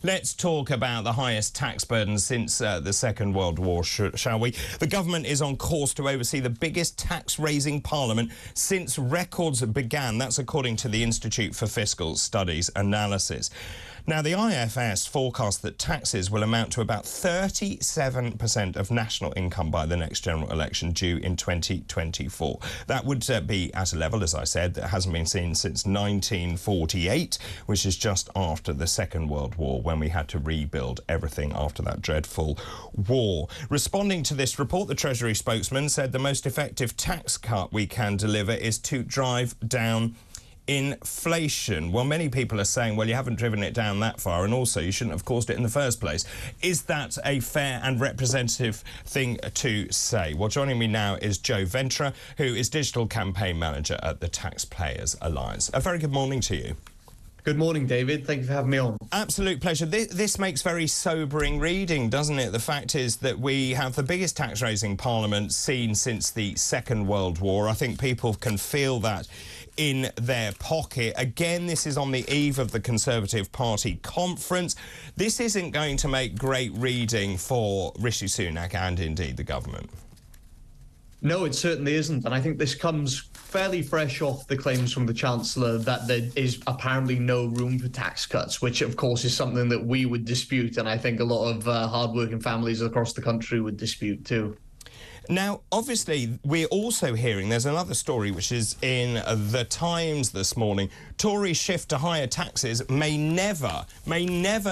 Let's talk about the highest tax burden since the Second World War, shall we? The government is on course to oversee the biggest tax-raising parliament since records began. That's according to the Institute for Fiscal Studies analysis. Now, the IFS forecast that taxes will amount to about 37% of national income by the next general election due in 2024. That would be at a level, as I said, that hasn't been seen since 1948, which is just after the Second World War, when we had to rebuild everything after that dreadful war. Responding to this report, the Treasury spokesman said the most effective tax cut we can deliver is to drive down inflation. Well, many people are saying, well, you haven't driven it down that far, and also you shouldn't have caused it in the first place. Is that a fair and representative thing to say? Well, joining me now is Ventre, who is Digital Campaign Manager at the Taxpayers Alliance. A very good morning to you. Good morning, David. Thank you for having me on. Absolute pleasure. This makes very sobering reading, doesn't it? The fact is that we have the biggest tax-raising parliament seen since the Second World War. I think people can feel that in their pocket. Again, this is on the eve of the Conservative Party conference. This isn't going to make great reading for Rishi Sunak and indeed the government. No, it certainly isn't. And I think this comes fairly fresh off the claims from the Chancellor that there is apparently no room for tax cuts, which, of course, is something that we would dispute. And I think a lot of hardworking families across the country would dispute too. Now, obviously, we're also hearing, there's another story which is in The Times this morning, Tories' shift to higher taxes may never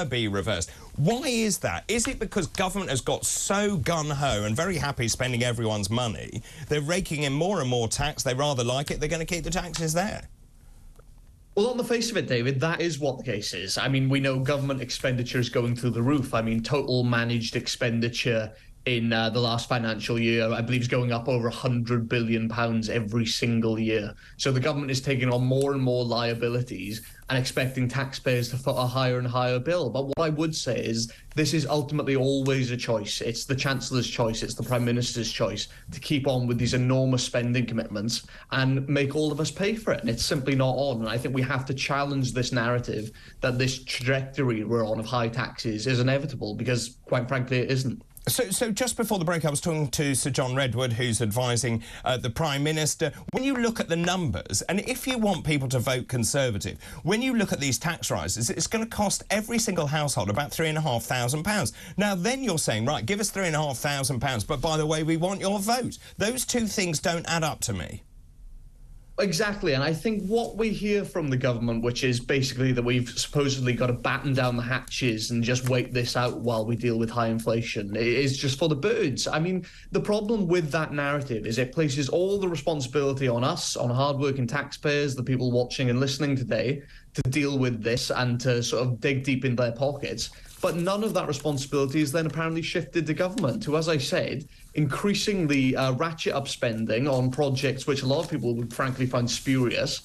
be reversed. Why is that? Is it because government has got so gun-ho and very happy spending everyone's money, they're raking in more and more tax, they rather like it, they're going to keep the taxes there? Well, on the face of it, David, that is what the case is. I mean, we know government expenditure is going through the roof. I mean, total managed expenditure in the last financial year, I believe, is going up over £100 billion every single year. So the government is taking on more and more liabilities and expecting taxpayers to foot a higher and higher bill. But what I would say is this is ultimately always a choice. It's the Chancellor's choice, it's the Prime Minister's choice to keep on with these enormous spending commitments and make all of us pay for it. And it's simply not on. And I think we have to challenge this narrative that this trajectory we're on of high taxes is inevitable, because quite frankly, it isn't. So just before the break, I was talking to Sir John Redwood, who's advising the Prime Minister. When you look at the numbers, and if you want people to vote Conservative, when you look at these tax rises, it's going to cost every single household about £3,500. Now, then you're saying, right, give us £3,500, but by the way, we want your vote. Those two things don't add up to me. Exactly, and I think what we hear from the government, which is basically that we've supposedly got to batten down the hatches and just wait this out while we deal with high inflation, is just for the birds. I mean, the problem with that narrative is it places all the responsibility on us, on hardworking taxpayers, the people watching and listening today, to deal with this and to sort of dig deep in their pockets. But none of that responsibility is then apparently shifted to government, who, as I said, increasingly ratchet up spending on projects which a lot of people would frankly find spurious.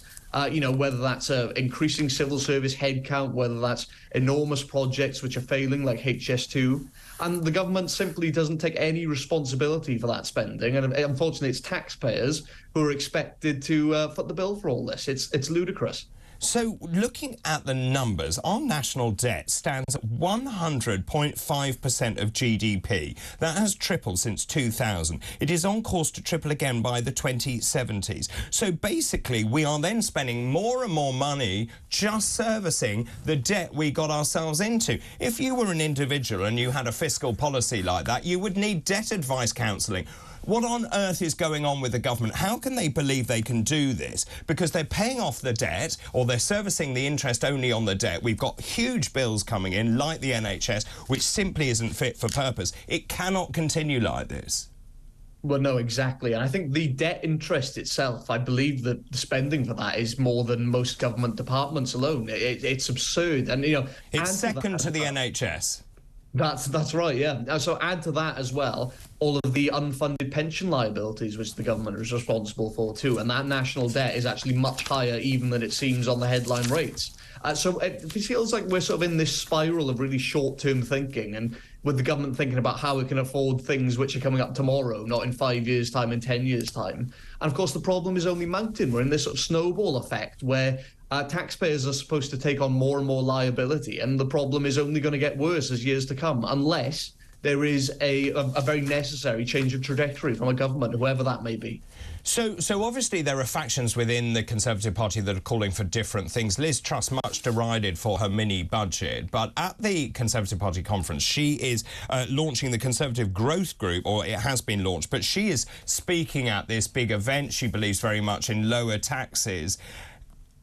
You know, whether that's increasing civil service headcount, whether that's enormous projects which are failing like HS2. And the government simply doesn't take any responsibility for that spending. And unfortunately, it's taxpayers who are expected to foot the bill for all this. It's ludicrous. So, looking at the numbers, our national debt stands at 100.5% of GDP. That has tripled since 2000. It is on course to triple again by the 2070s. So, basically, we are then spending more and more money just servicing the debt we got ourselves into. If you were an individual and you had a fiscal policy like that, you would need debt advice counselling. What on earth is going on with the government? How can they believe they can do this? Because they're paying off the debt, or they're servicing the interest only on the debt. We've got huge bills coming in, like the NHS, which simply isn't fit for purpose. It cannot continue like this. Well, no, exactly. And I think the debt interest itself, I believe that the spending for that is more than most government departments alone. It's absurd. And, you know, it's second to the NHS. That's right, yeah. So add to that as well all of the unfunded pension liabilities which the government is responsible for too, and that national debt is actually much higher even than it seems on the headline rates. So it feels like we're sort of in this spiral of really short-term thinking, and with the government thinking about how it can afford things which are coming up tomorrow, not in 5 years' time, in 10 years' time. And of course, the problem is only mounting. We're in this sort of snowball effect where taxpayers are supposed to take on more and more liability, and the problem is only going to get worse as years to come, unless there is a very necessary change of trajectory from a government, whoever that may be. So obviously there are factions within the Conservative Party that are calling for different things. Liz Truss, much derided for her mini-budget, but at the Conservative Party conference, she is launching the Conservative Growth Group, or it has been launched, but she is speaking at this big event. She believes very much in lower taxes.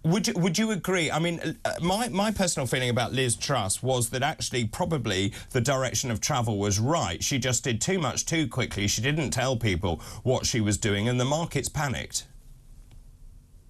Would you agree? I mean, my personal feeling about Liz Truss was that actually probably the direction of travel was right. She just did too much too quickly. She didn't tell people what she was doing, and the markets panicked.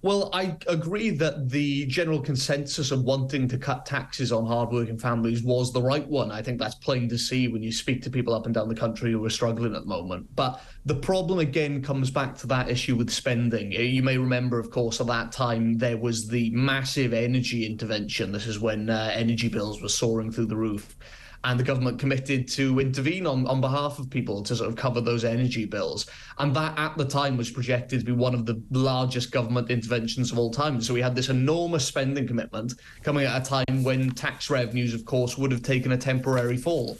Well, I agree that the general consensus of wanting to cut taxes on hardworking families was the right one. I think that's plain to see when you speak to people up and down the country who are struggling at the moment. But the problem, again, comes back to that issue with spending. You may remember, of course, at that time, there was the massive energy intervention. This is when energy bills were soaring through the roof. And the government committed to intervene on behalf of people to sort of cover those energy bills. And that, at the time, was projected to be one of the largest government interventions of all time. So we had this enormous spending commitment coming at a time when tax revenues, of course, would have taken a temporary fall.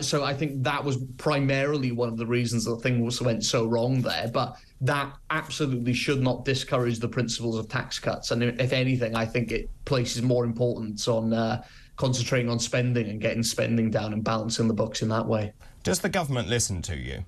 So I think that was primarily one of the reasons that things went so wrong there. But that absolutely should not discourage the principles of tax cuts. And if anything, I think it places more importance on concentrating on spending and getting spending down and balancing the books in that way. Does the government listen to you?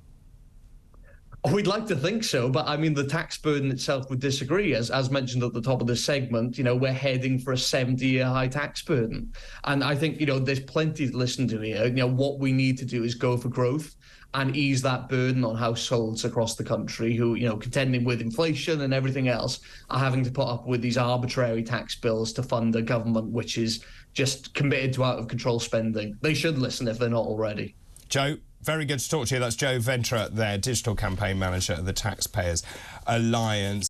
We'd like to think so, but I mean, the tax burden itself would disagree. As mentioned at the top of this segment, we're heading for a 70-year high tax burden. And I think, there's plenty to listen to here. What we need to do is go for growth and ease that burden on households across the country who, contending with inflation and everything else, are having to put up with these arbitrary tax bills to fund a government which is just committed to out-of-control spending. They should listen if they're not already. Joe, very good to talk to you. That's Joe Ventre, their digital campaign manager of the Taxpayers Alliance.